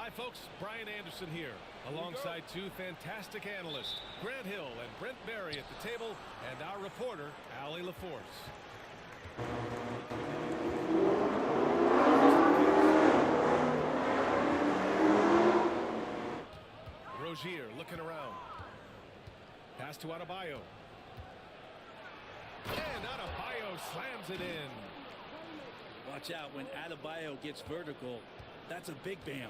Hi folks, Brian Anderson here, alongside two fantastic analysts, Grant Hill and Brent Barry at the table, and our reporter, Allie LaForce. Rozier looking around. Pass to Adebayo. And Adebayo slams it in. Watch out when Adebayo gets vertical. That's a big bam.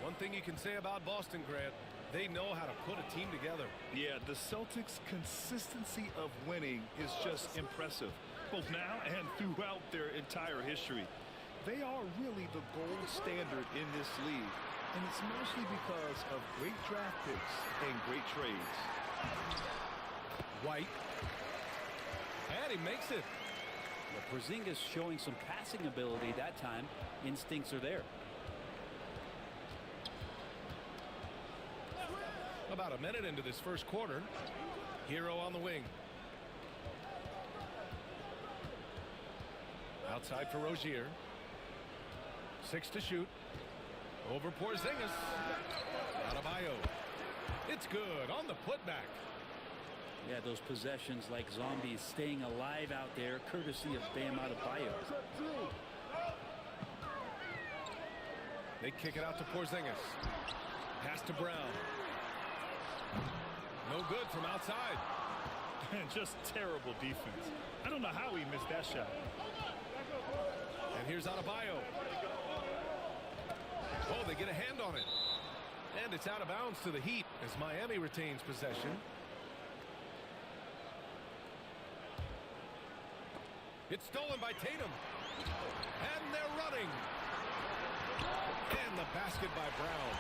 One thing you can say about Boston, Grant, they know how to put a team together. Yeah, the Celtics' consistency of winning is just impressive, both now and throughout their entire history. They are really the gold standard in this league, and it's mostly because of great draft picks and great trades. White. And he makes it. Well, Porzingis showing some passing ability that time. Instincts are there. About a minute into this first quarter. Hero on the wing. Outside for Rozier. 6 to shoot. Over Porzingis. Adebayo. It's good on the putback. Yeah, those possessions like zombies staying alive out there, courtesy of Bam Adebayo. They kick it out to Porzingis. Pass to Brown. No good from outside. And just terrible defense. I don't know how he missed that shot. And here's Adebayo. Oh, they get a hand on it. And it's out of bounds to the Heat as Miami retains possession. It's stolen by Tatum. And they're running. And the basket by Brown.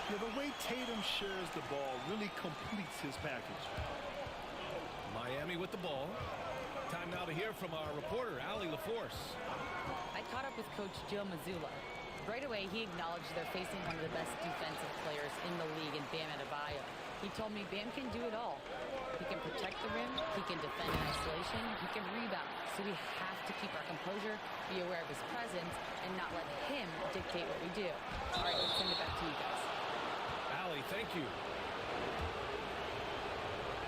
Yeah, the way Tatum shares the ball really completes his package. Miami with the ball. Time now to hear from our reporter, Allie LaForce. I caught up with Coach Joe Mazzulla. Right away, he acknowledged they're facing one of the best defensive players in the league in Bam Adebayo. He told me Bam can do it all. He can protect the rim, he can defend in isolation, he can rebound. So we have to keep our composure, be aware of his presence, and not let him dictate what we do. All right, let's send it back to you guys. Allie, thank you.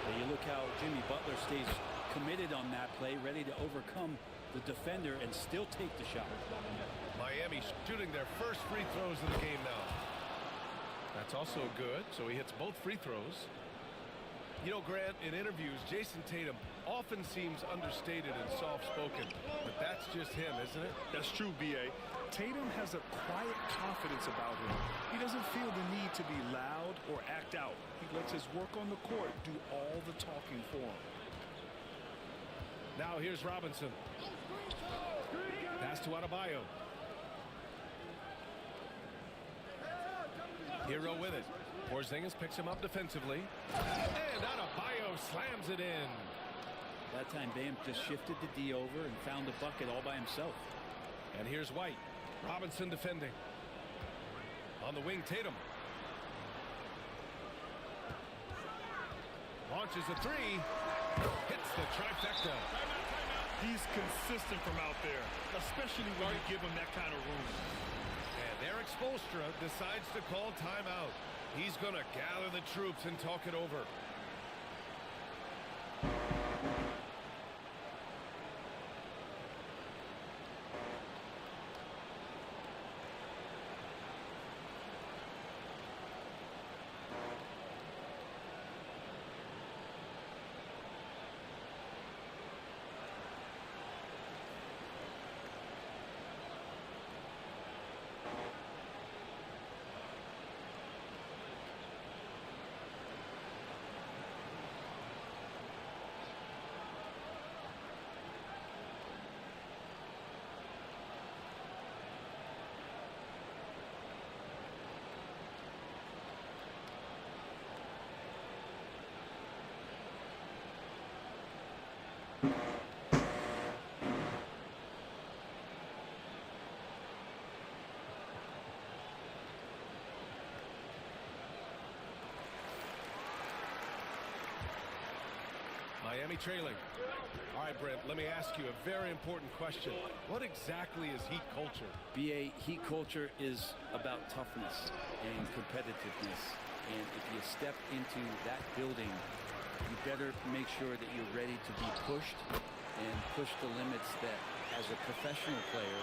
Well, you look how Jimmy Butler stays committed on that play, ready to overcome the defender and still take the shot. Miami shooting their first free throws of the game now. That's also good, so he hits both free throws. You know, Grant, in interviews, Jason Tatum often seems understated and soft-spoken, but that's just him, isn't it? That's true, B.A. Tatum has a quiet confidence about him. He doesn't feel the need to be loud or act out. He lets his work on the court do all the talking for him. Now here's Robinson. Pass to Adebayo. Hero with it. Porzingis picks him up defensively. And Adebayo slams it in. That time Bam just shifted the D over and found the bucket all by himself. And here's White. Robinson defending. On the wing, Tatum. Launches a three. Hits the trifecta. He's consistent from out there, especially when you give him that kind of room. And Eric Spoelstra decides to call timeout. He's going to gather the troops and talk it over. Miami trailing. All right, Brent, let me ask you a very important question. What exactly is Heat culture? BA, Heat culture is about toughness and competitiveness. And if you step into that building, you better make sure that you're ready to be pushed and push the limits that, as a professional player,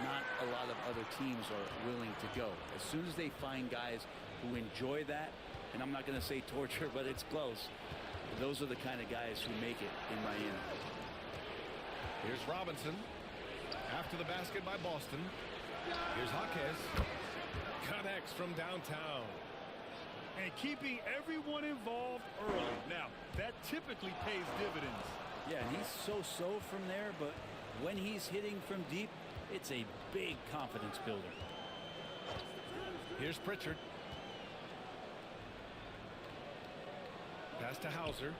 not a lot of other teams are willing to go. As soon as they find guys who enjoy that, and I'm not going to say torture, but it's close, those are the kind of guys who make it in Miami. Here's Robinson. After the basket by Boston. Here's Jaquez. Connects from downtown. And keeping everyone involved early. Now, that typically pays dividends. Yeah, and he's so-so from there, but when he's hitting from deep, it's a big confidence builder. Here's Pritchard. Pass to Hauser.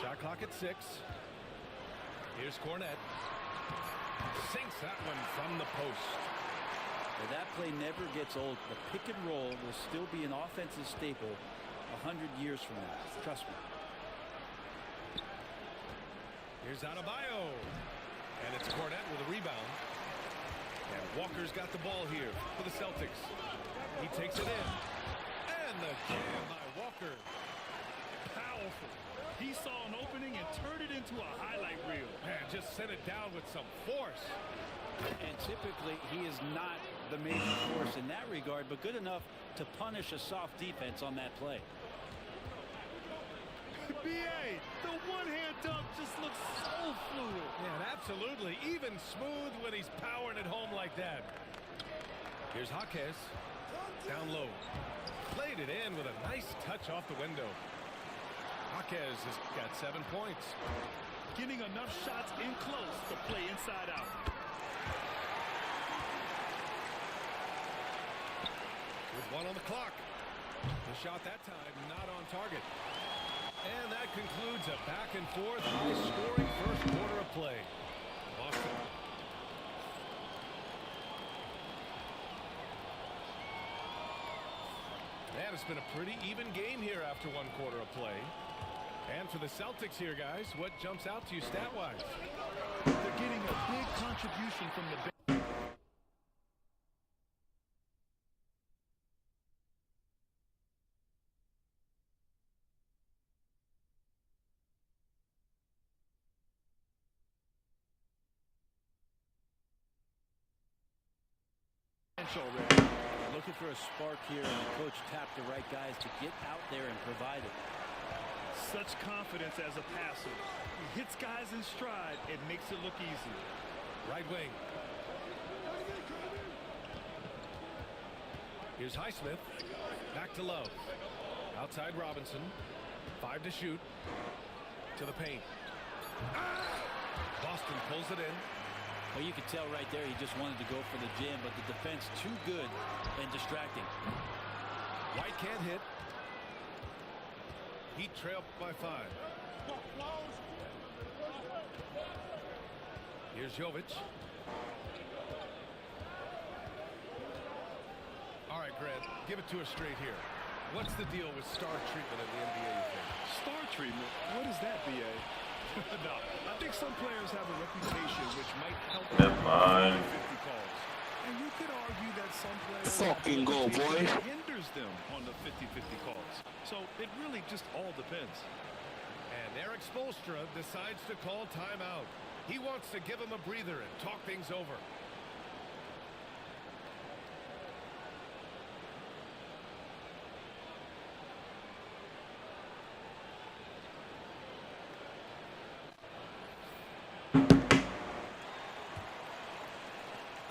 Shot clock at 6. Here's Cornette. Sinks that one from the post. Well, that play never gets old. The pick and roll will still be an offensive staple 100 years from now. Trust me. Here's Adebayo. And it's Cornette with a rebound. And Walker's got the ball here for the Celtics. He takes it in. And the jam by Walker. Powerful. He saw an opening and turned it into a highlight reel. Man, just sent it down with some force. And typically, he is not the major force in that regard, but good enough to punish a soft defense on that play. B.A., the one-hand dunk just looks so fluid. Man, absolutely. Even smooth when he's powering it home like that. Here's Jaquez. Down low. Played it in with a nice touch off the window. Jaquez has got 7 points. Getting enough shots in close to play inside out. With 1 on the clock. The shot that time not on target. And that concludes a back and forth high-scoring first quarter of play. Boston. And it's been a pretty even game here after 1 quarter of play. And for the Celtics here, guys, what jumps out to you stat-wise? They're getting a big contribution from the bench. Already. Looking for a spark here, and the coach tapped the right guys to get out there and provide it. Such confidence as a passer. He hits guys in stride and makes it look easy. Right wing. Here's Highsmith. Back to Love. Outside Robinson. 5 to shoot. To the paint. Boston pulls it in. Well, you could tell right there he just wanted to go for the jam, but the defense too good and distracting. White can't hit. Heat trail by 5. Here's Jovic. right, Grant, give it to us straight here. What's the deal with star treatment in the NBA, you think? Star treatment? What is that, BA? No, I think some players have a reputation which might help them with 50 calls. And you could argue that some players Fucking go, boy. hinders them on the 50-50 calls. So it really just all depends. And Eric Spoelstra decides to call timeout. He wants to give him a breather and talk things over.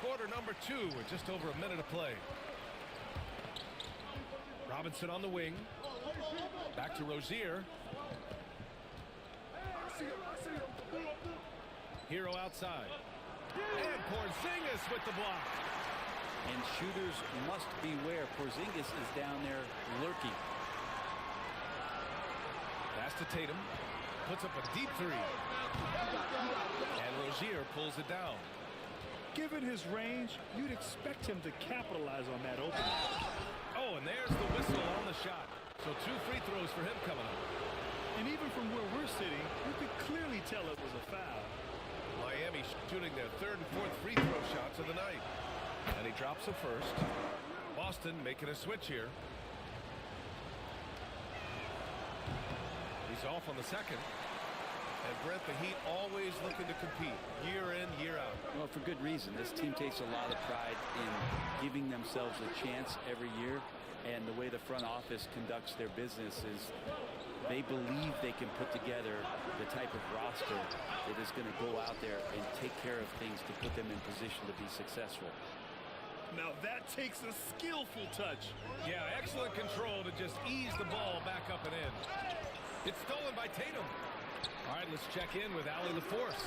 Quarter number 2 with just over a minute to play. Robinson on the wing. Back to Rozier. Hero outside. And Porzingis with the block. And shooters must beware. Porzingis is down there lurking. Pass to Tatum. Puts up a deep three. And Rozier pulls it down. Given his range, you'd expect him to capitalize on that opening. Oh, and there's the whistle on the shot. So 2 free throws for him coming up. And even from where we're sitting, you could clearly tell it was a foul. Miami shooting their 3rd and 4th free throw shots of the night. And he drops the first. Boston making a switch here. He's off on the second. And Brent, the Heat always looking to compete year in, year out. Well, for good reason. This team takes a lot of pride in giving themselves a chance every year. And the way the front office conducts their business is they believe they can put together the type of roster that is going to go out there and take care of things to put them in position to be successful. Now that takes a skillful touch. Yeah, excellent control to just ease the ball back up and in. It's stolen by Tatum. All right, let's check in with Allie LaForce.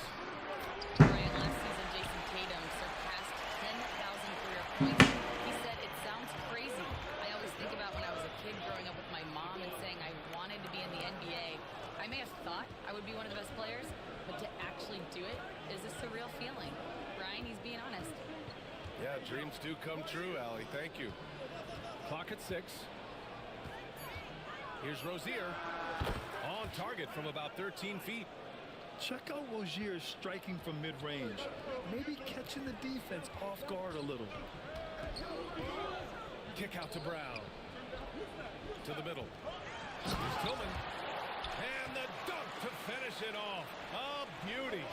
Brian, last season, Jason Tatum surpassed 10,000 career points. He said, "It sounds crazy. I always think about when I was a kid growing up with my mom and saying I wanted to be in the NBA. I may have thought I would be one of the best players, but to actually do it is a surreal feeling." Brian, he's being honest. Yeah, dreams do come true, Allie. Thank you. Clock at 6. Here's Rozier. On target from about 13 feet. Check out Rozier striking from mid-range. Maybe catching the defense off guard a little. Kick out to Brown. To the middle. Here's Tillman. And the dunk to finish it off. A beauty.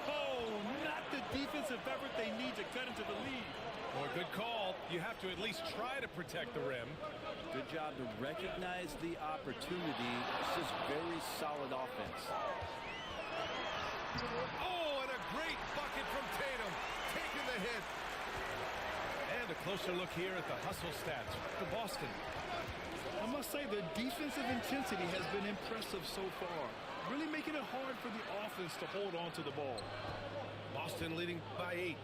Oh, not the defensive effort they need to cut into the lead. Well, good call. You have to at least try to protect the rim. Good job to recognize the opportunity. This is very solid offense. Oh, and a great bucket from Tatum. Taking the hit. And a closer look here at the hustle stats for Boston. I must say the defensive intensity has been impressive so far. Really making it hard for the offense to hold on to the ball. Boston leading by 8.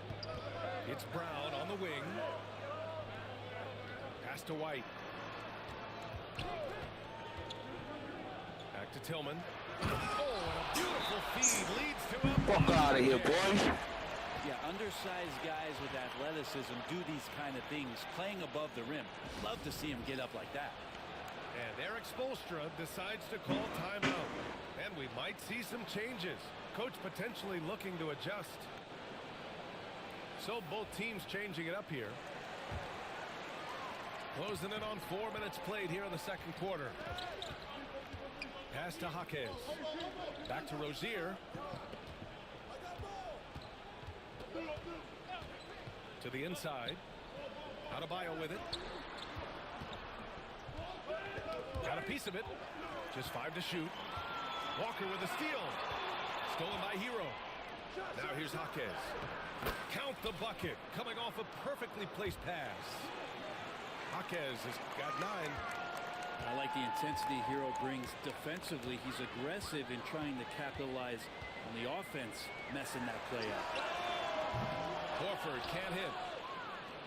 It's Brown on the wing. Pass to White. Back to Tillman. Oh, and a beautiful feed leads to a... Fuck out of here, boy. Yeah, undersized guys with athleticism do these kind of things, playing above the rim. Love to see him get up like that. And Eric Spoelstra decides to call timeout. And we might see some changes. Coach potentially looking to adjust. So both teams changing it up here. Closing in on 4 minutes played here in the second quarter. Pass to Jaquez. Back to Rozier. To the inside. Adebayo with it. Got a piece of it. Just 5 to shoot. Walker with a steal. Stolen by Hero. Now here's Jaquez. Count the bucket. Coming off a perfectly placed pass. Jaquez has got 9. I like the intensity Hero brings defensively. He's aggressive in trying to capitalize on the offense, messing that play up. Horford can't hit.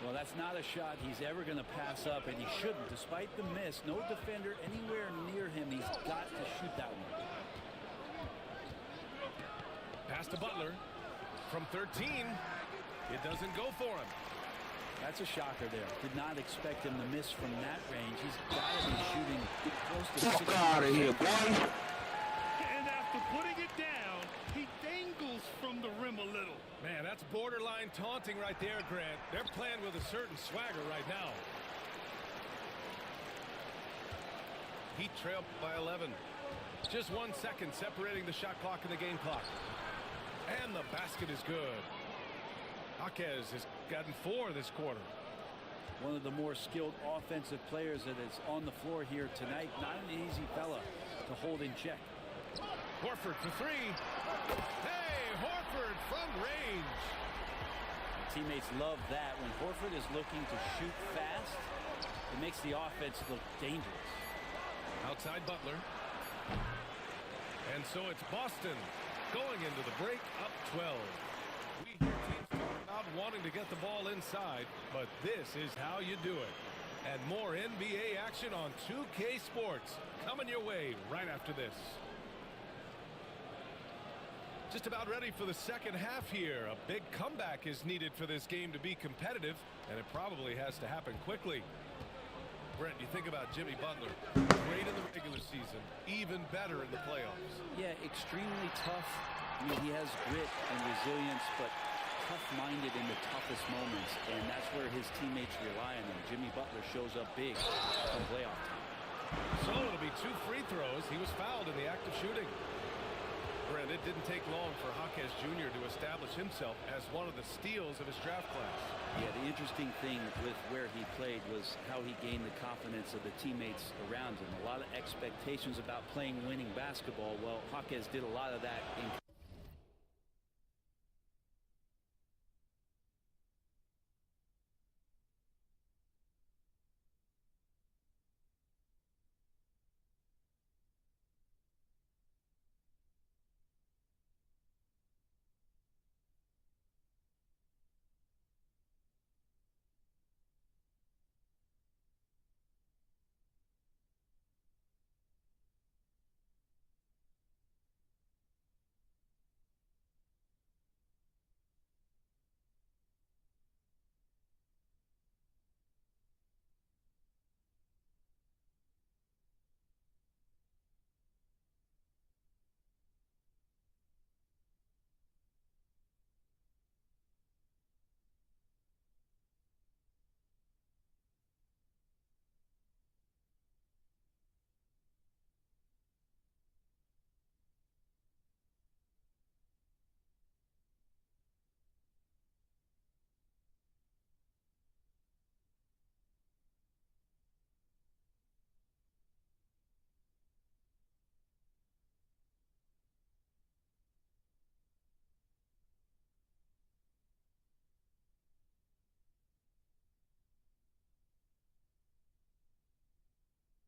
Well, that's not a shot he's ever going to pass up, and he shouldn't. Despite the miss, no defender anywhere near him. He's got to shoot that one. Pass to Butler. From 13, it doesn't go for him. That's a shocker there. Did not expect him to miss from that range. He's got to be shooting close to 60%. Fuck out of here, boy. And after putting it down, he dangles from the rim a little. Man, that's borderline taunting right there, Grant. They're playing with a certain swagger right now. Heat trailed by 11. Just 1 second separating the shot clock and the game clock. And the basket is good. Jaquez has gotten 4 this quarter. One of the more skilled offensive players that is on the floor here tonight. Not an easy fella to hold in check. Horford for 3. Hey, Horford from range. Teammates love that. When Horford is looking to shoot fast, it makes the offense look dangerous. Outside Butler. And so it's Boston going into the break up 12. We hear teams talking about wanting to get the ball inside, but this is how you do it. And more NBA action on 2K Sports coming your way right after this. Just about ready for the second half here. A big comeback is needed for this game to be competitive, and it probably has to happen quickly. Brent, you think about Jimmy Butler. Great in the regular season, even better in the playoffs. Yeah, extremely tough. I mean, he has grit and resilience, but tough-minded in the toughest moments, and that's where his teammates rely on him. Jimmy Butler shows up big in playoff time. So it'll be 2 free throws. He was fouled in the act of shooting. Brent, it didn't take long for Jaquez Jr. to establish himself as one of the steals of his draft class. Yeah, the interesting thing with where he played was how he gained the confidence of the teammates around him. A lot of expectations about playing winning basketball. Well, Jaquez did a lot of that in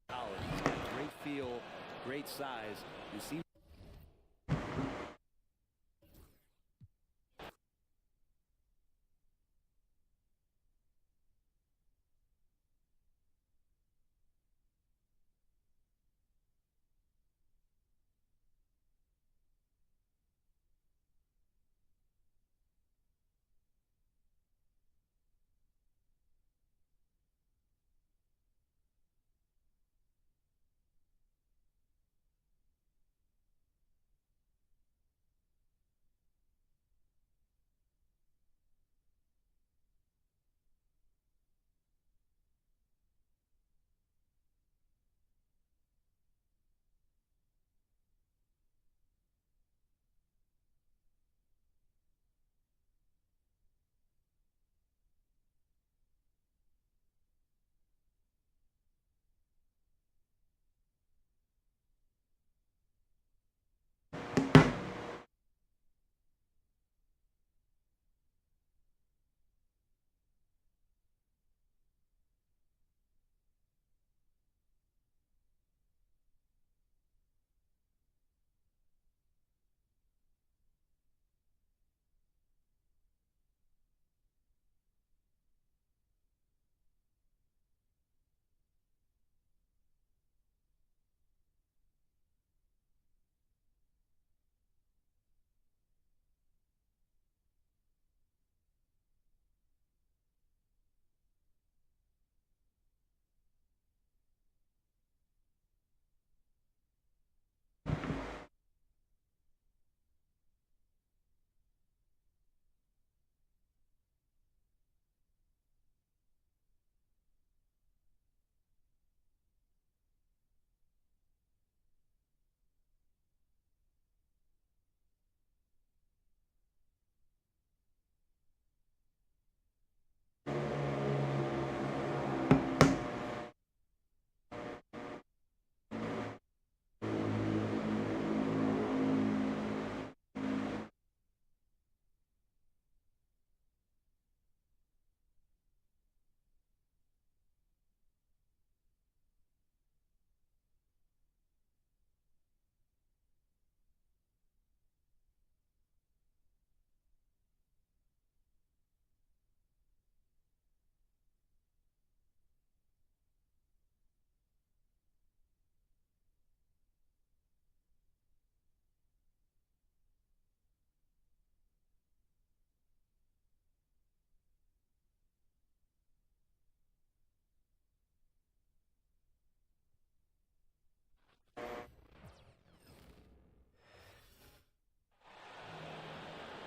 college. He's got great feel, great size, and seems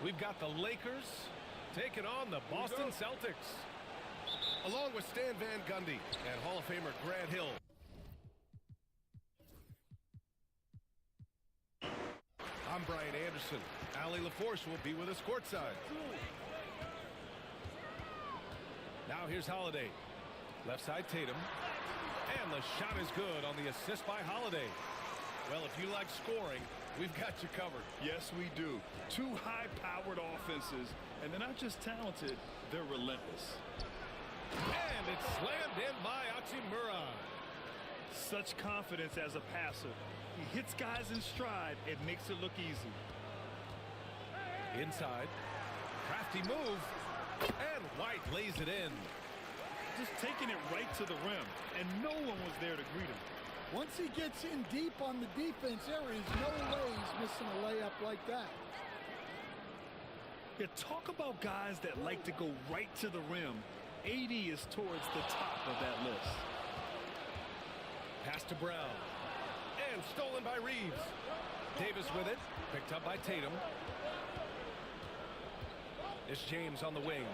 We've got the Lakers taking on the Boston Celtics, along with Stan Van Gundy and Hall of Famer Grant Hill. I'm Brian Anderson. Allie LaForce will be with us courtside. Now here's Holiday. Left side Tatum. And the shot is good on the assist by Holiday. Well, if you like scoring, we've got you covered. Yes, we do. Two high-powered offenses, and they're not just talented, they're relentless. And it's slammed in by Hachimura. Such confidence as a passer. He hits guys in stride. It makes it look easy. Inside. Crafty move. And White lays it in. Just taking it right to the rim, and no one was there to greet him. Once he gets in deep on the defense, there is no way he's missing a layup like that. Yeah, talk about guys that like to go right to the rim. AD is towards the top of that list. Pass to Brown. And stolen by Reeves. Davis with it. Picked up by Tatum. It's James on the wing.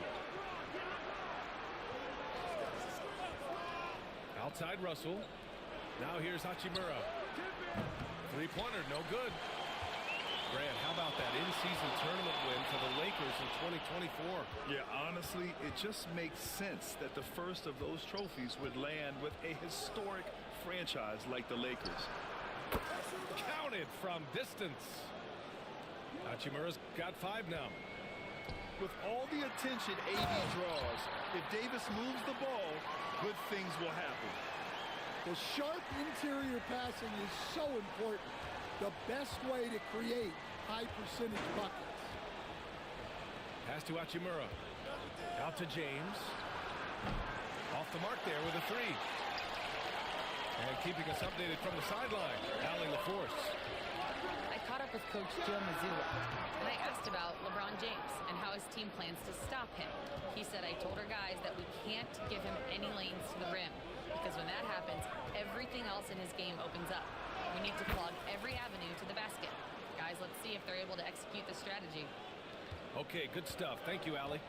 Outside Russell. Now here's Hachimura. Three-pointer, no good. Grant, how about that in-season tournament win for the Lakers in 2024? Yeah, honestly, it just makes sense that the first of those trophies would land with a historic franchise like the Lakers. Counted from distance. Hachimura's got 5 now. With all the attention AD draws, if Davis moves the ball, good things will happen. The sharp interior passing is so important. The best way to create high percentage buckets. Pass to Hachimura. Out to James. Off the mark there with a 3. And keeping us updated from the sideline, Allie LaForce. I caught up with Coach Joe Mazzulla, and I asked about LeBron James and how his team plans to stop him. He said, I told our guys that we can't give him any lanes to the rim, because when that happens, everything else in his game opens up. We need to plug every avenue to the basket. Guys, let's see if they're able to execute the strategy. Okay, good stuff. Thank you, Allie.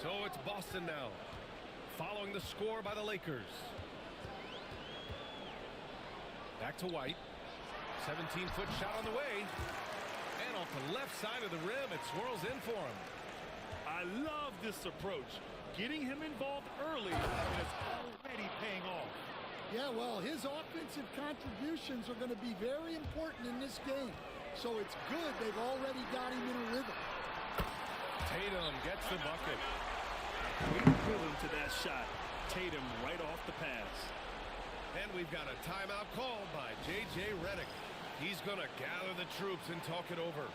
So it's Boston now, following the score by the Lakers. Back to White. 17-foot shot on the way. And off the left side of the rim, it swirls in for him. I love this approach. Getting him involved early, and it's already paying off. Yeah, well, his offensive contributions are going to be very important in this game. So it's good they've already got him in a rhythm. Tatum gets the bucket. Great rhythm to that shot. Tatum right off the pass. And we've got a timeout called by J.J. Redick. He's going to gather the troops and talk it over.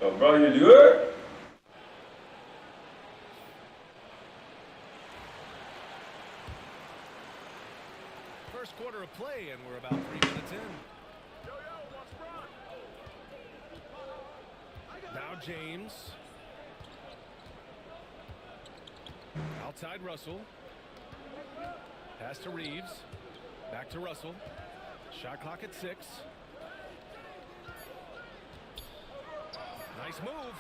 Oh, bro, you good? First quarter of play, and we're about 3 minutes in. Now James. Outside Russell. Pass to Reeves. Back to Russell. Shot clock at 6. Nice move.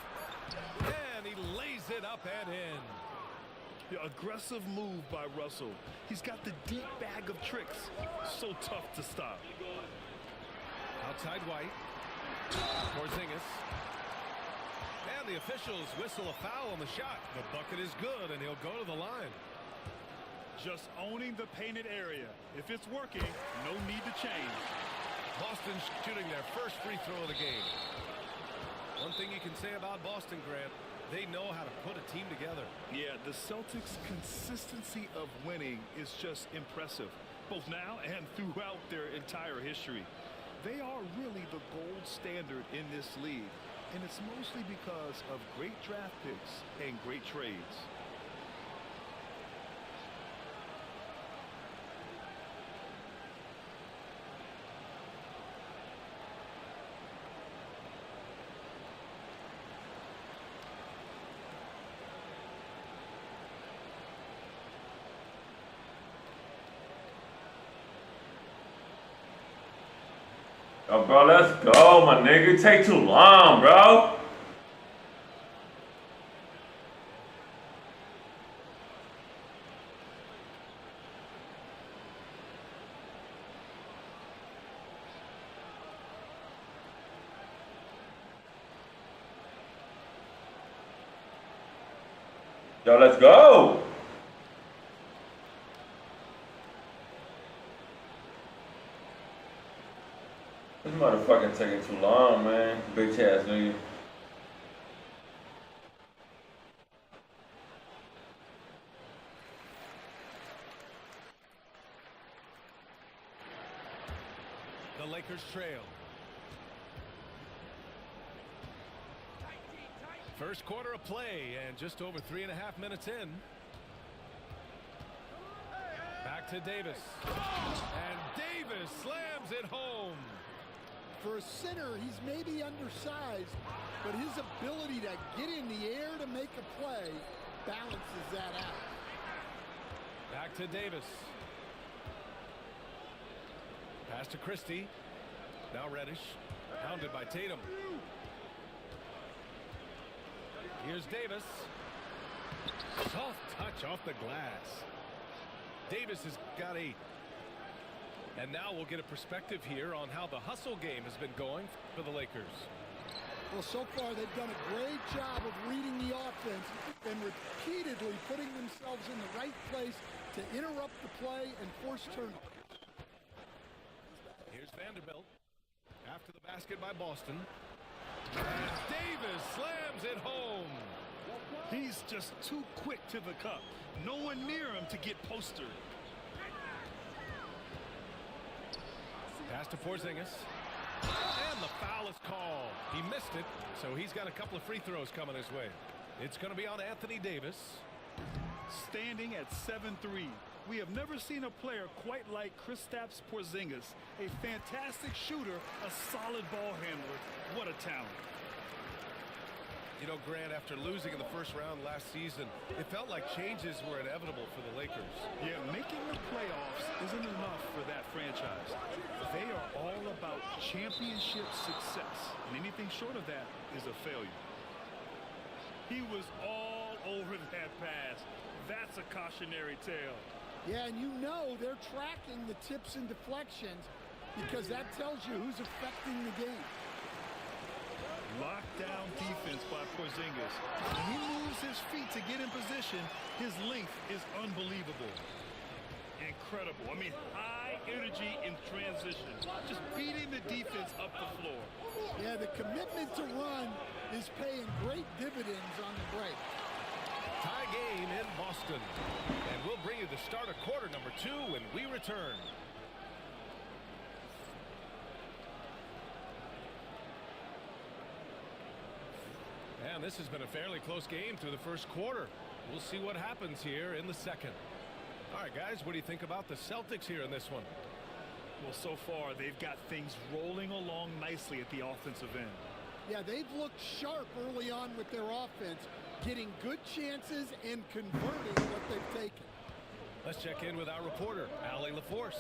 And he lays it up and in. The aggressive move by Russell. He's got the deep bag of tricks. So tough to stop. Outside White. Porzingis. And the officials whistle a foul on the shot. The bucket is good, and he'll go to the line. Just owning the painted area. If it's working, no need to change. Boston shooting their first free throw of the game. One thing you can say about Boston, Grant, they know how to put a team together. Yeah, the Celtics' consistency of winning is just impressive, both now and throughout their entire history. They are really the gold standard in this league, and it's mostly because of great draft picks and great trades. Yo, bro, let's go, my nigga. It take too long, bro. Yo, let's go. This motherfucking taking too long, man. Bitch ass nigga. The Lakers trail. First quarter of play, and just over 3.5 minutes in. Back to Davis. And Davis slams it home. For a center, he's maybe undersized, but his ability to get in the air to make a play balances that out. Back to Davis. Pass to Christie. Now Reddish. Pounded by Tatum. Here's Davis. Soft touch off the glass. Davis has got 8. And now we'll get a perspective here on how the hustle game has been going for the Lakers. Well, so far they've done a great job of reading the offense and repeatedly putting themselves in the right place to interrupt the play and force turnovers. Here's Vanderbilt. After the basket by Boston. And Davis slams it home. He's just too quick to the cup. No one near him to get postered. Pass to Porzingis. And the foul is called. He missed it, so he's got a couple of free throws coming his way. It's going to be on Anthony Davis. Standing at 7'3", we have never seen a player quite like Kristaps Porzingis. A fantastic shooter, a solid ball handler. What a talent. You know, Grant, after losing in the first round last season, it felt like changes were inevitable for the Lakers. Yeah, making the playoffs isn't enough for that franchise. They are all about championship success, and anything short of that is a failure. He was all over that pass. That's a cautionary tale. Yeah, and you know they're tracking the tips and deflections because that tells you who's affecting the game. Lockdown defense by Porzingis. When he moves his feet to get in position, his length is unbelievable. Incredible. I mean, high energy in transition. Just beating the defense up the floor. Yeah, the commitment to run is paying great dividends on the break. Tie game in Boston. And we'll bring you the start of quarter number 2 when we return. And this has been a fairly close game through the first quarter. We'll see what happens here in the second. All right, guys, what do you think about the Celtics here in this one? Well, so far, they've got things rolling along nicely at the offensive end. Yeah, they've looked sharp early on with their offense, getting good chances and converting what they've taken. Let's check in with our reporter, Allie LaForce.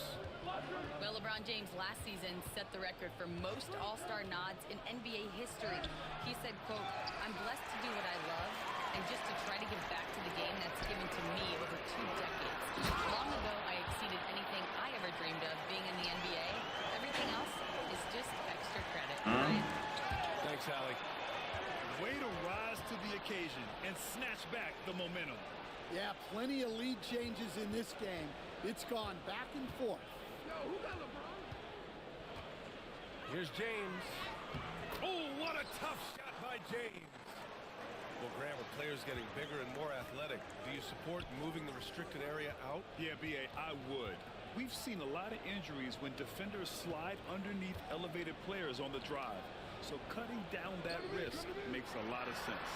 Well, LeBron James last season set the record for most All-Star nods in NBA history. He said, quote, "I'm blessed to do what I love and just to try to give back to the game that's given to me over 2 decades. Long ago, I exceeded anything I ever dreamed of being in the NBA. Everything else is just extra credit." Right? occasion and snatch back the momentum. Yeah, plenty of lead changes in this game. It's gone back and forth. Here's James. Oh, what a tough shot by James. Well, Graham, with players getting bigger and more athletic, do you support moving the restricted area out? Yeah, B.A., I would. We've seen a lot of injuries when defenders slide underneath elevated players on the drive. So cutting down that risk makes a lot of sense.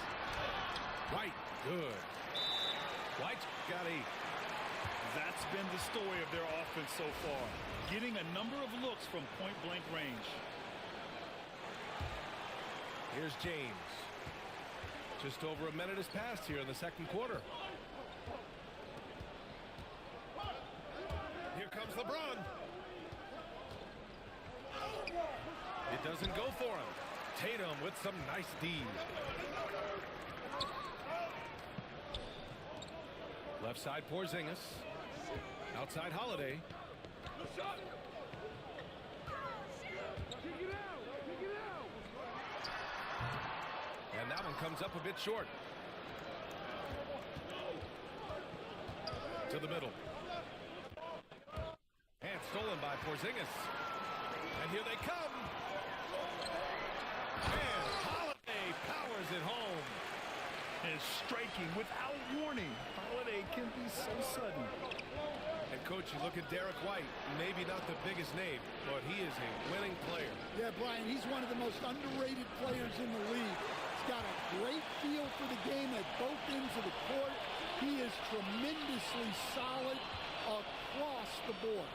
White, good. White's got 8. That's been the story of their offense so far, getting a number of looks from point-blank range. Here's James. Just over a minute has passed here in the second quarter. Here comes LeBron. It doesn't go for him. Tatum with some nice D. Left side Porzingis. Outside Holiday. And that one comes up a bit short. To the middle. And stolen by Porzingis. And here they come. And Holiday powers it home. And striking without warning. Holiday can be so sudden. And, Coach, you look at Derek White, maybe not the biggest name, but he is a winning player. Yeah, Brian, he's one of the most underrated players in the league. He's got a great feel for the game at both ends of the court. He is tremendously solid across the board.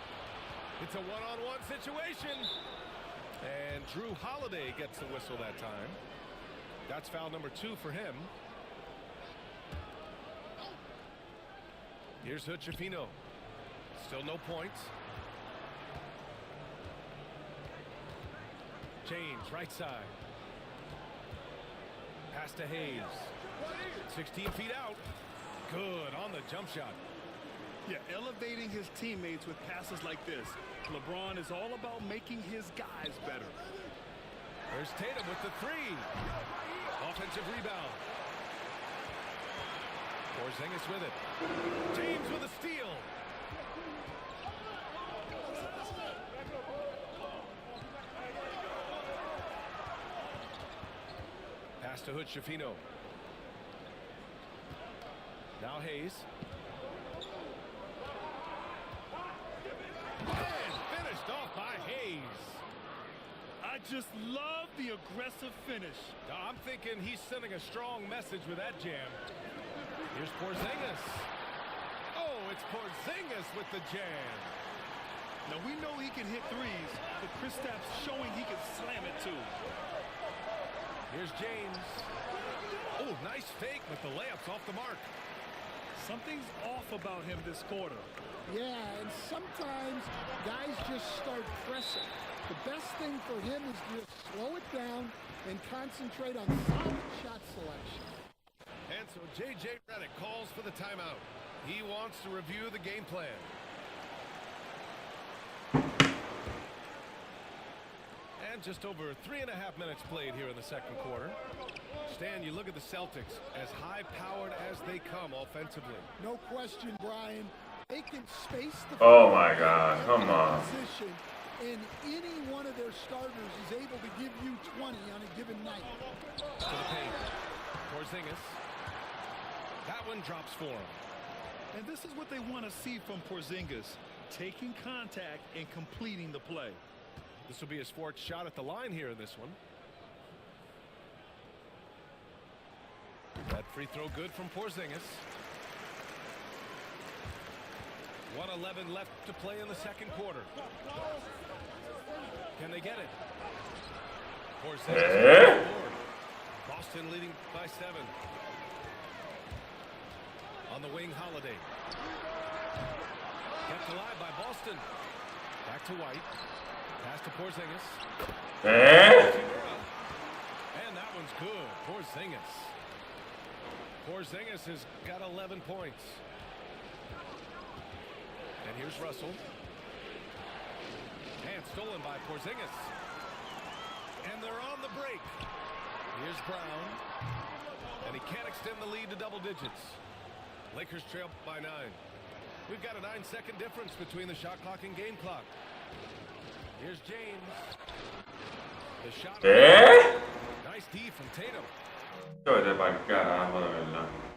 It's a one-on-one situation. And Drew Holiday gets the whistle that time. That's foul number 2 for him. Here's Hood-Schifino. Still no points. James, right side. Pass to Hayes. 16 feet out. Good on the jump shot. Yeah, elevating his teammates with passes like this. LeBron is all about making his guys better. There's Tatum with the 3. Offensive rebound. Porzingis with it. James with a steal. Pass to Hood-Schifino. Now Hayes. And finished off by Hayes. I just love the aggressive finish. I'm thinking he's sending a strong message with that jam. Here's Porzingis. Oh, it's Porzingis with the jam. Now we know he can hit threes, but Kristaps showing he can slam it too. Here's James. Oh, nice fake, but the layup's off the mark. Something's off about him this quarter. Yeah, and sometimes guys just start pressing. The best thing for him is to just slow it down and concentrate on solid shot selection. And so J.J. Redick calls for the timeout. He wants to review the game plan. And just over 3.5 minutes played here in the second quarter. Stan, you look at the Celtics, as high-powered as they come offensively. No question, Brian. They can space the Oh my God, come on. position, and any one of their starters is able to give you 20 on a given night. To the paint. Porzingis. That one drops for him. And this is what they want to see from Porzingis, taking contact and completing the play. This will be his 4th shot at the line here in this one. That free throw good from Porzingis. 1:11 left to play in the second quarter. Can they get it? Porzingis. Boston leading by 7. On the wing, Holiday. Kept alive by Boston. Back to White. Pass to Porzingis. And that one's good. Porzingis. Porzingis has got 11 points. And here's Russell. And stolen by Porzingis. And they're on the break. Here's Brown. And he can't extend the lead to double digits. Lakers trail by 9. We've got a 9-second difference between the shot clock and game clock. Here's James. The shot. Nice D from Tatum. Şöyle bak ya böyle.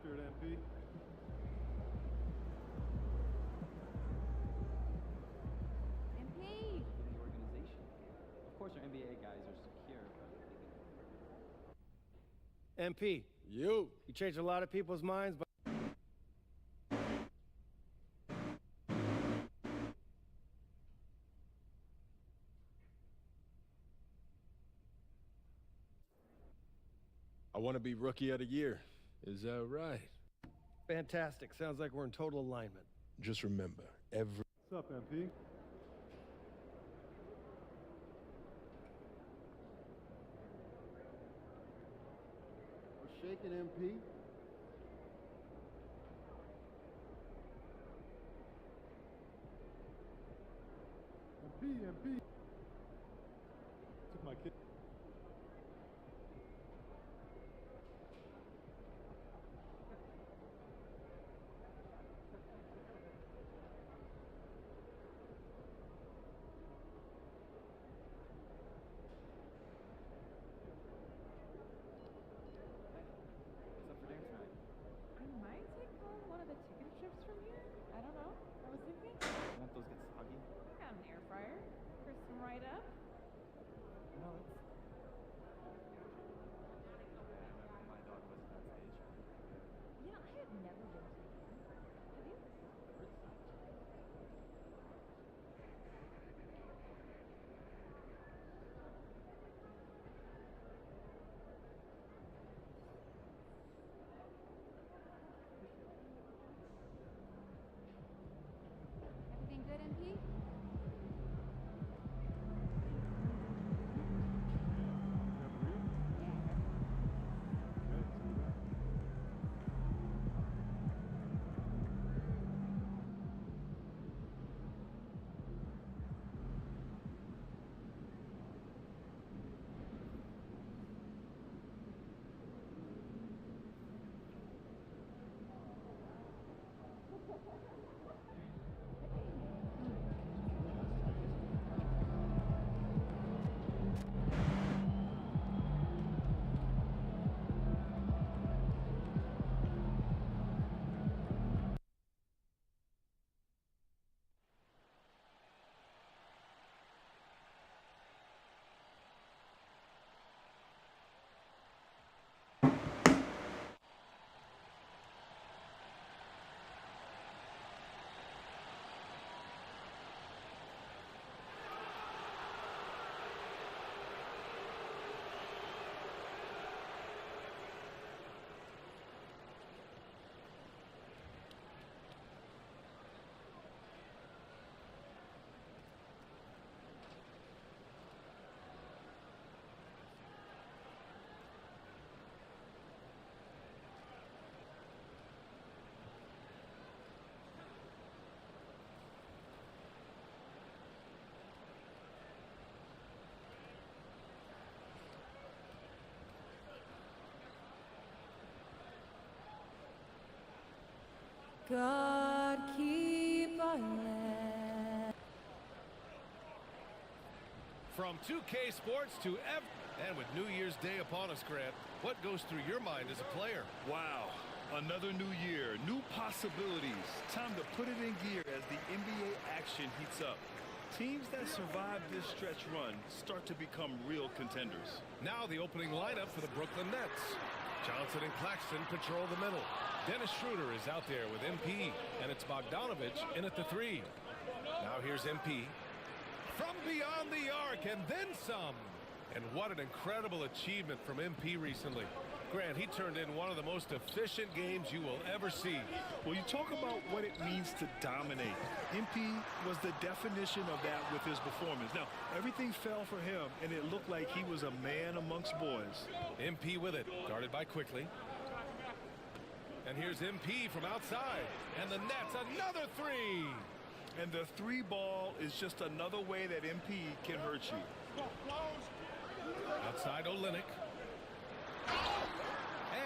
record, MP. MP! In the organization. Of course, our NBA guys are secure, but MP. You changed a lot of people's minds, but I want to be Rookie of the Year. Is that right? fantastic. Sounds like we're in total alignment. Just remember, What's up, MP? We're shaking, MP. MP. Took my kid. what's up for dinner tonight? I might take home one of the chicken strips from here. I don't know. I was thinking. Won't those get soggy? I got an air fryer. Crisp them right up. No, that's... My dog wasn't on stage. You know, I have never been to a game. Have you? Everything good, MP? God keep our land. From 2K Sports to and with New Year's Day upon us, Grant, what goes through your mind as a player? Wow, another new year, new possibilities. Time to put it in gear as the NBA action heats up. Teams that survive this stretch run start to become real contenders. Now the opening lineup for the Brooklyn Nets. Johnson and Claxton patrol the middle. Dennis Schroeder is out there with MP, and it's Bogdanovich in at the 3. Now here's MP. From beyond the arc, and then some. And what an incredible achievement from MP recently. Grant, he turned in one of the most efficient games you will ever see. Well, you talk about what it means to dominate. MP was the definition of that with his performance. Now, everything fell for him, and it looked like he was a man amongst boys. MP with it, guarded by Quickly. And here's MP from outside. And the Nets, another 3. And the 3 ball is just another way that MP can hurt you. Outside Olynyk.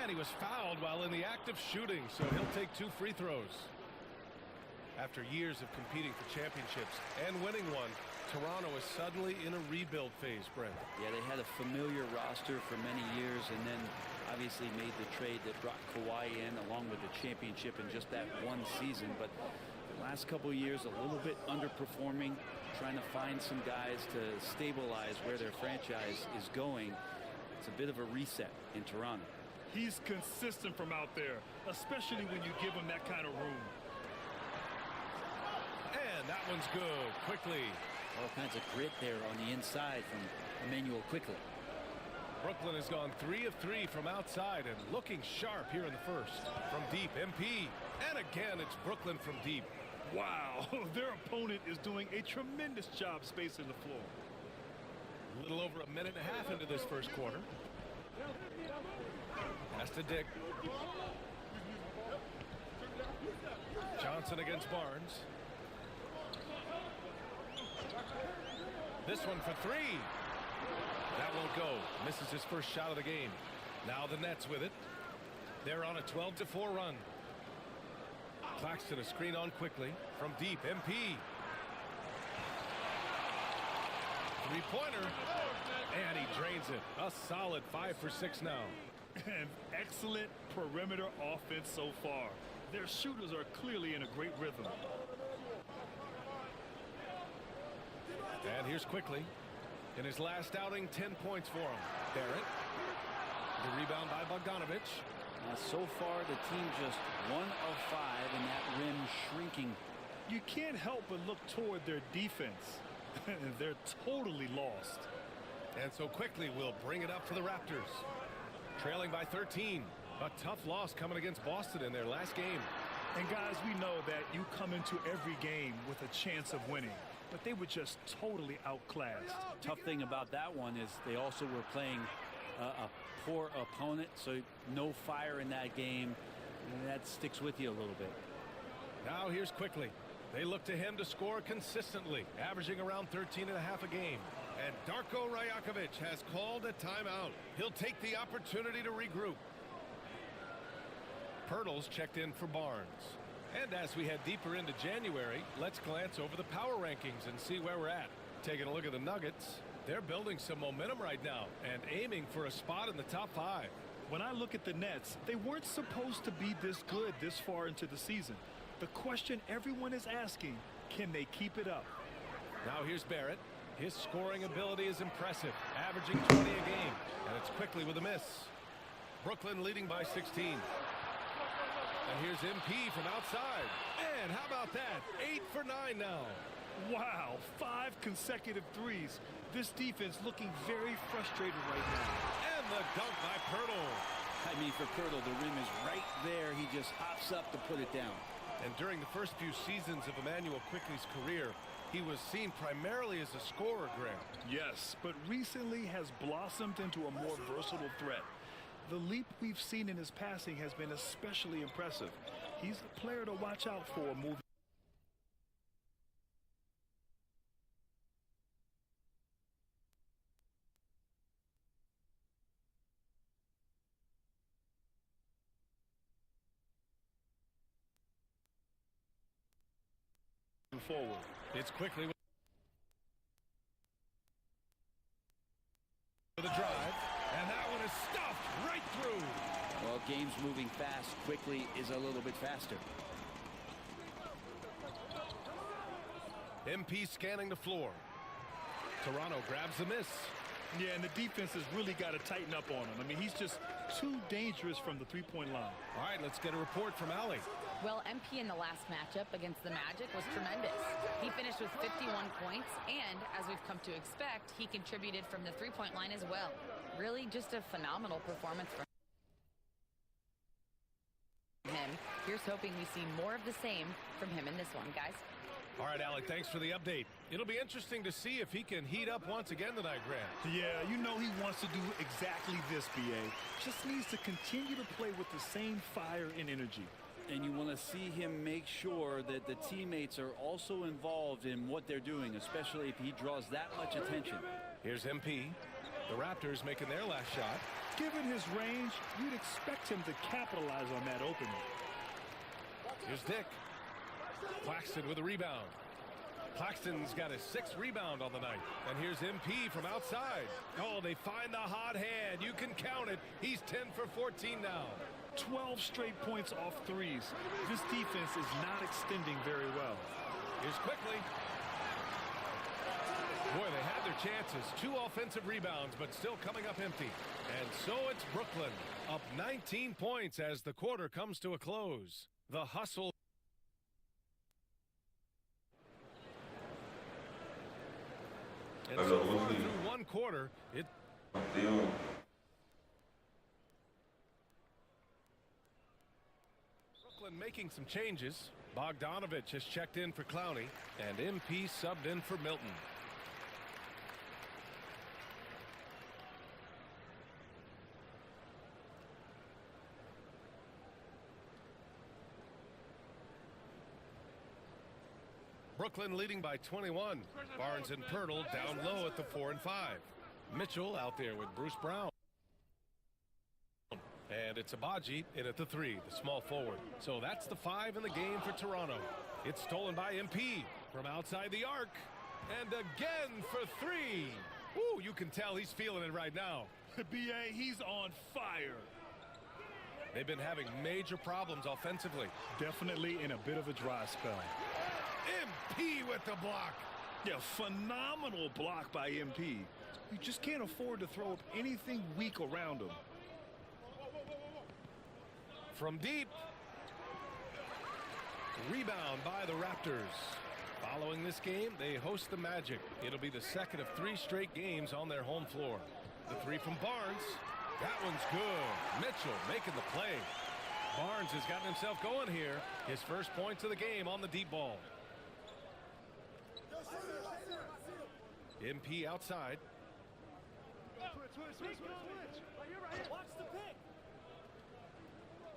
And he was fouled while in the act of shooting, so he'll take 2 free throws. After years of competing for championships and winning one, Toronto is suddenly in a rebuild phase, Brent. Yeah, they had a familiar roster for many years, and then obviously made the trade that brought Kawhi in along with the championship in just that one season. But the last couple of years, a little bit underperforming, trying to find some guys to stabilize where their franchise is going. It's a bit of a reset in Toronto. He's consistent from out there, especially when you give him that kind of room. And that one's good. Quickly. All kinds of grit there on the inside from Emmanuel Quickly. Brooklyn has gone 3 of 3 from outside and looking sharp here in the first. From deep, MP. And again, it's Brooklyn from deep. Wow, their opponent is doing a tremendous job spacing the floor. A little over a minute and a half into this first quarter. Pass to Dick. Johnson against Barnes. This one for 3. That won't go. Misses his first shot of the game. Now the Nets with it. They're on a 12-4 run. Claxton a screen on quickly. From deep, MP. Three-pointer. And he drains it. A solid 5 for 6 now. And excellent perimeter offense so far. Their shooters are clearly in a great rhythm. And here's Quickly. In his last outing, 10 points for him. Barrett. The rebound by Bogdanovich. So far, the team just 1 of 5 and that rim shrinking. You can't help but look toward their defense. They're totally lost. And so Quickly will bring it up for the Raptors. Trailing by 13. A tough loss coming against Boston in their last game. And guys, we know that you come into every game with a chance of winning. But they were just totally outclassed. Tough thing about that one is they also were playing a poor opponent, so no fire in that game, and that sticks with you a little bit. Now here's Quickly. They look to him to score consistently, averaging around 13.5 a game. And Darko Rajakovic has called a timeout. He'll take the opportunity to regroup. Pirtle's checked in for Barnes. And as we head deeper into January, let's glance over the power rankings and see where we're at. Taking a look at the Nuggets, they're building some momentum right now and aiming for a spot in the top 5. When I look at the Nets, they weren't supposed to be this good this far into the season. The question everyone is asking, can they keep it up? Now here's Barrett. His scoring ability is impressive, averaging 20 a game, and it's Quickly with a miss. Brooklyn leading by 16. And here's MP from outside. And how about that? 8 for 9 now. Wow, 5 consecutive threes. This defense looking very frustrated right now. And the dunk by Pirtle. I mean, for Pirtle, the rim is right there. He just hops up to put it down. And during the first few seasons of Emmanuel Quickly's career, he was seen primarily as a scorer, Graham. Yes, but recently has blossomed into a more versatile threat. The leap we've seen in his passing has been especially impressive. He's the player to watch out for moving forward. It's Quickly with a drive, and that one is stuffed right through. Well, game's moving fast. Quickly is a little bit faster. MP scanning the floor. Toronto grabs the miss. Yeah, and the defense has really got to tighten up on him. I mean, he's just too dangerous from the three-point line. All right, let's get a report from Allie. Well, MP in the last matchup against the Magic was tremendous. He finished with 51 points, and as we've come to expect, he contributed from the three-point line as well. Really just a phenomenal performance from him. Here's hoping we see more of the same from him in this one, guys. All right, Alec, thanks for the update. It'll be interesting to see if he can heat up once again tonight, Grant. Yeah, you know he wants to do exactly this, BA. Just needs to continue to play with the same fire and energy. And you want to see him make sure that the teammates are also involved in what they're doing, especially if he draws that much attention. Here's MP. The Raptors making their last shot. Given his range, you'd expect him to capitalize on that opening. Here's Dick. Claxton with a rebound. Claxton's got his 6th rebound on the night. And here's MP from outside. Oh, they find the hot hand. You can count it. He's 10 for 14 now. 12 straight points off threes. This defense is not extending very well. Here's Quickly. Boy, they had their chances. 2 offensive rebounds, but still coming up empty. And so it's Brooklyn, up 19 points as the quarter comes to a close. The hustle. And so far through one quarter, Brooklyn making some changes. Bogdanovich has checked in for Clowney, and MP subbed in for Milton. Brooklyn leading by 21. Barnes and Pirtle down low at the 4 and 5. Mitchell out there with Bruce Brown. And it's Abaji in at the 3, the small forward. So that's the 5 in the game for Toronto. It's stolen by MP from outside the arc. And again for 3. Ooh, you can tell he's feeling it right now. BA, he's on fire. They've been having major problems offensively. Definitely in a bit of a dry spell. MP with the block. Yeah, phenomenal block by MP. You just can't afford to throw up anything weak around him. From deep. Rebound by the Raptors. Following this game, they host the Magic. It'll be the second of 3 straight games on their home floor. The 3 from Barnes. That one's good. Mitchell making the play. Barnes has gotten himself going here. His first points of the game on the deep ball. MP outside.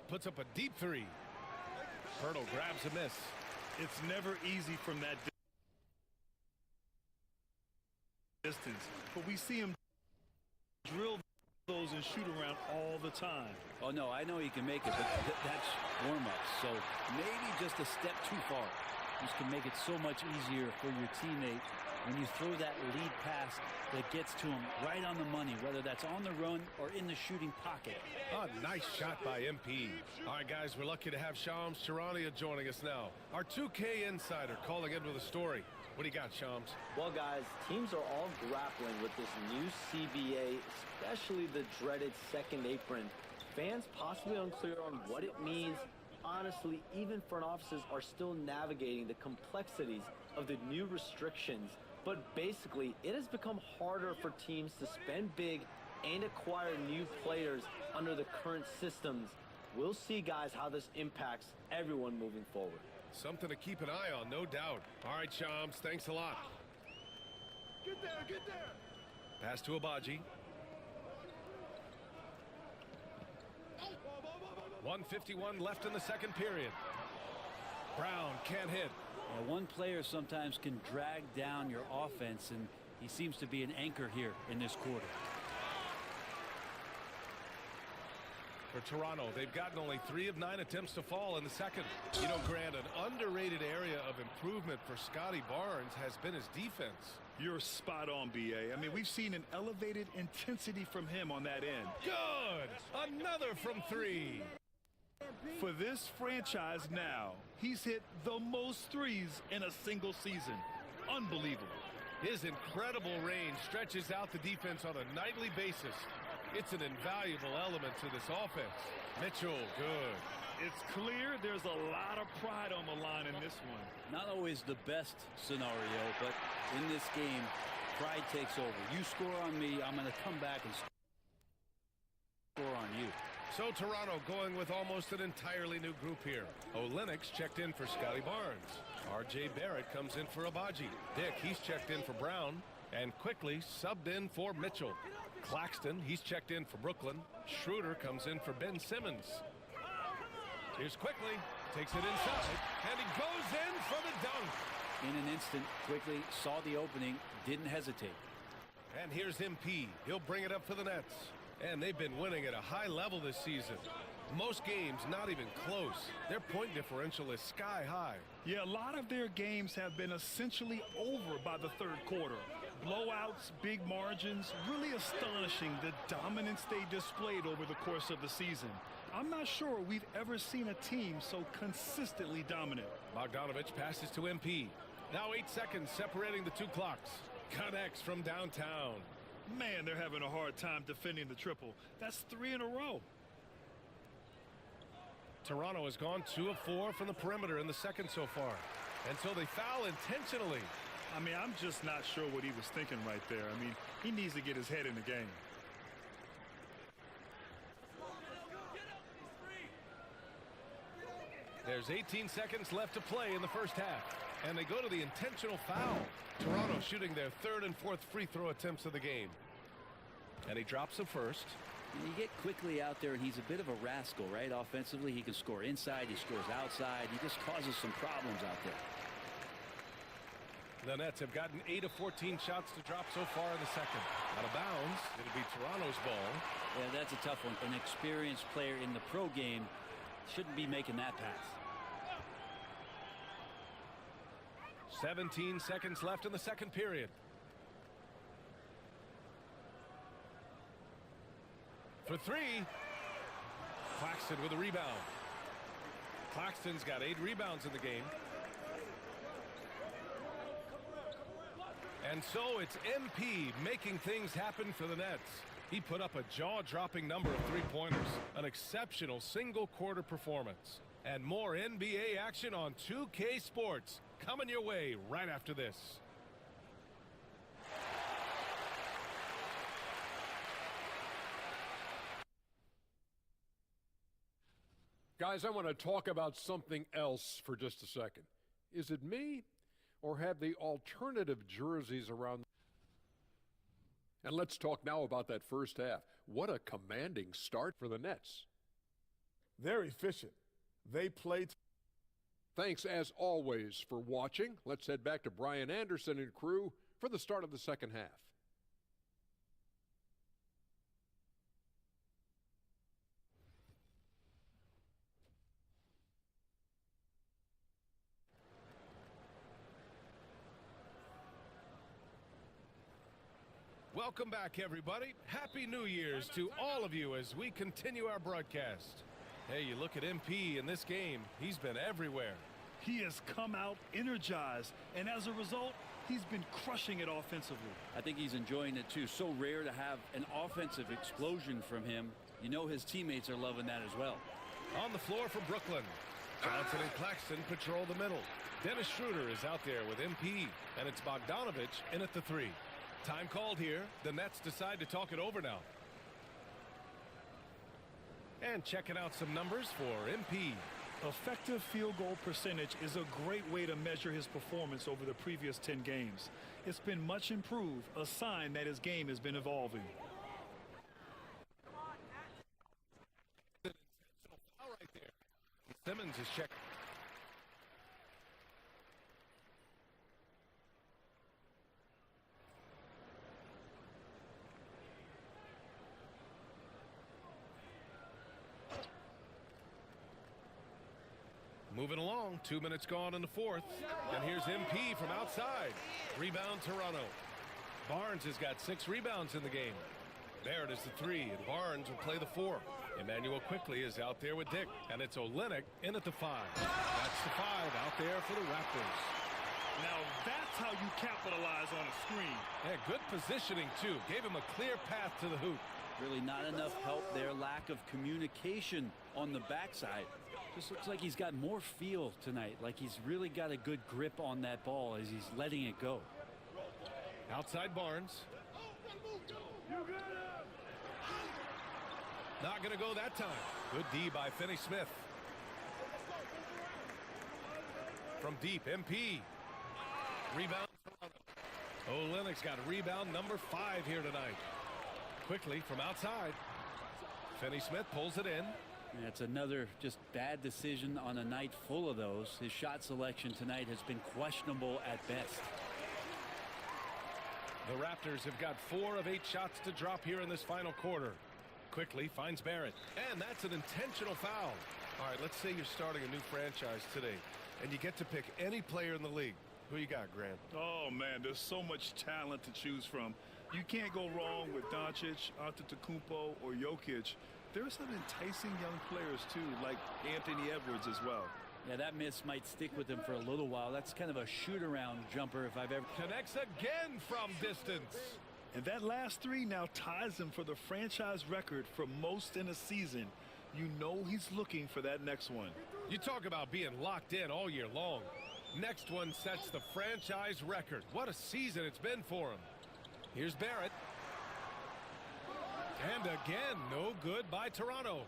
Puts up a deep 3. Pirtle grabs a miss. It's never easy from that distance, but we see him drill those and shoot around all the time. Oh, no, I know he can make it, but that's warm-up. So maybe just a step too far. This can make it so much easier for your teammate when you throw that lead pass that gets to him right on the money, whether that's on the run or in the shooting pocket. A nice shot by MP. All right, guys, we're lucky to have Shams Charania joining us now. Our 2K insider calling in with a story. What do you got, Shams? Well, guys, teams are all grappling with this new CBA, especially the dreaded second apron. Fans possibly unclear on what it means. Honestly, even front offices are still navigating the complexities of the new restrictions. But basically, it has become harder for teams to spend big and acquire new players under the current systems. We'll see, guys, how this impacts everyone moving forward. Something to keep an eye on, no doubt. All right, Shams, thanks a lot. Get there. Pass to Abaji. 1:51 left in the second period. Brown can't hit. One player sometimes can drag down your offense, and he seems to be an anchor here in this quarter. For Toronto, they've gotten only 3 of 9 attempts to fall in the second. You know, Grant, an underrated area of improvement for Scotty Barnes has been his defense. You're spot on, BA. I mean, we've seen an elevated intensity from him on that end. Good! Another from 3. For this franchise now, he's hit the most threes in a single season. Unbelievable. His incredible range stretches out the defense on a nightly basis. It's an invaluable element to this offense. Mitchell, good. It's clear there's a lot of pride on the line in this one. Not always the best scenario, but in this game, pride takes over. You score on me, I'm going to come back and score on you. So Toronto going with almost an entirely new group here. Olenix checked in for Scotty Barnes. R.J. Barrett comes in for Abaji. Dick, he's checked in for Brown. And quickly subbed in for Mitchell. Claxton, he's checked in for Brooklyn. Schroeder comes in for Ben Simmons. Here's Quickly, takes it inside, and he goes in for the dunk. In an instant, Quickly saw the opening, didn't hesitate. And here's MP. He'll bring it up for the Nets. And they've been winning at a high level this season. Most games not even close. Their point differential is sky high. Yeah, a lot of their games have been essentially over by the third quarter. Blowouts, big margins, really astonishing the dominance they displayed over the course of the season. I'm not sure we've ever seen a team so consistently dominant. Bogdanovich passes to MP. Now 8 seconds separating the two clocks. Connects from downtown. Man, they're having a hard time defending the triple. That's 3 in a row. Toronto has gone 2 of 4 from the perimeter in the second so far. And so they foul intentionally. I mean, I'm just not sure what he was thinking right there. I mean, he needs to get his head in the game. There's 18 seconds left to play in the first half. And they go to the intentional foul. Toronto shooting their third and fourth free throw attempts of the game. And he drops the first. And you get quickly out there, and he's a bit of a rascal, right? Offensively, he can score inside, he scores outside. He just causes some problems out there. The Nets have gotten 8 of 14 shots to drop so far in the second. Out of bounds. It'll be Toronto's ball. Yeah, that's a tough one. An experienced player in the pro game shouldn't be making that pass. 17 seconds left in the second period. For 3. Claxton with a rebound. Claxton's got 8 rebounds in the game. And so it's MP making things happen for the Nets. He put up a jaw-dropping number of three-pointers. An exceptional single-quarter performance. And more NBA action on 2K Sports coming your way right after this. Guys, I want to talk about something else for just a second. Is it me, or have the alternative jerseys around? And let's talk now about that first half. What a commanding start for the Nets. They're efficient. They play. Thanks, as always, for watching. Let's head back to Brian Anderson and crew for the start of the second half. Welcome back, everybody. Happy New Year's to all of you as we continue our broadcast. Hey, you look at MP in this game, he's been everywhere. He has come out energized, and as a result, he's been crushing it offensively. I think he's enjoying it too. So rare to have an offensive explosion from him. You know his teammates are loving that as well. On the floor for Brooklyn, Johnson and Claxton patrol the middle. Dennis Schroeder is out there with MP, and it's Bogdanovich in at the 3. Time called here. The Nets decide to talk it over now. And checking out some numbers for MP. Effective field goal percentage is a great way to measure his performance over the previous 10 games. It's been much improved, a sign that his game has been evolving. Right there. Simmons is checking. Moving along, 2 minutes gone in the fourth. And here's MP from outside. Rebound Toronto. Barnes has got 6 rebounds in the game. Barrett is the 3, and Barnes will play the 4. Emmanuel quickly is out there with Dick, and it's Olynyk in at the 5. That's the 5 out there for the Raptors. Now that's how you capitalize on a screen. Yeah, good positioning, too. Gave him a clear path to the hoop. Really not enough help there. Lack of communication on the backside. Just looks like he's got more feel tonight, like he's really got a good grip on that ball as he's letting it go. Outside Barnes. Not going to go that time. Good D by Finney-Smith. From deep, MP. Rebound. Olynyk's got rebound number 5 here tonight. Quickly from outside. Finney-Smith pulls it in. That's another just bad decision on a night full of those. His shot selection tonight has been questionable at best. The Raptors have got 4 of 8 shots to drop here in this final quarter. Quickly finds Barrett. And that's an intentional foul. All right, let's say you're starting a new franchise today, and you get to pick any player in the league. Who you got, Grant? Oh, man, there's so much talent to choose from. You can't go wrong with Doncic, Antetokounmpo, or Jokic. There's some enticing young players, too, like Anthony Edwards as well. Yeah, that miss might stick with him for a little while. That's kind of a shoot-around jumper if I've ever... Connects again from distance. And that last three now ties him for the franchise record for most in a season. You know he's looking for that next one. You talk about being locked in all year long. Next one sets the franchise record. What a season it's been for him. Here's Barrett. And again, no good by Toronto.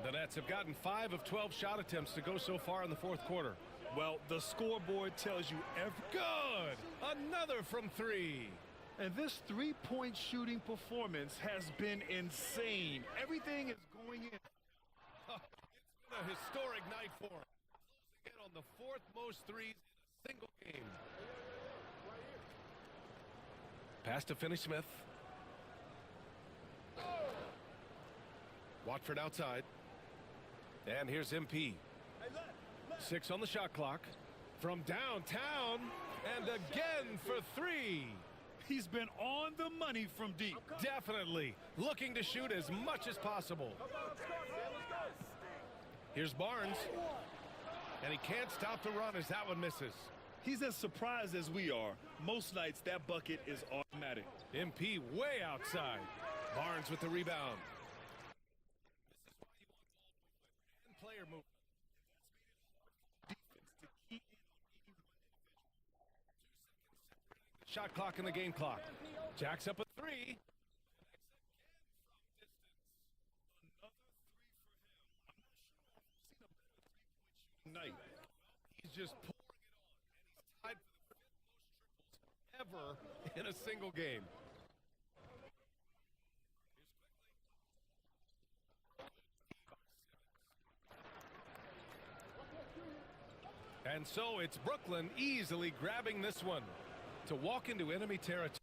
The Nets have gotten 5 of 12 shot attempts to go so far in the fourth quarter. Well, the scoreboard tells you Good! Another from 3. And this three-point shooting performance has been insane. Everything is going in. It's been a historic night for him. Closing in on the 4th most threes in a single game. Pass to Finney-Smith. Watford outside. And here's MP. 6 on the shot clock. From downtown. And again for 3. He's been on the money from deep. Definitely. Looking to shoot as much as possible. Here's Barnes. And he can't stop the run as that one misses. He's as surprised as we are. Most nights that bucket is automatic. MP way outside. Barnes with the rebound. This is why you want ball movement and player movement. Defense to key in on any one individual. 2 seconds separating the shot clock and the game clock. Jacks up a 3. Night. He's just pouring it on, and he's tied for the 5th most triples ever in a single game. And so it's Brooklyn easily grabbing this one to walk into enemy territory.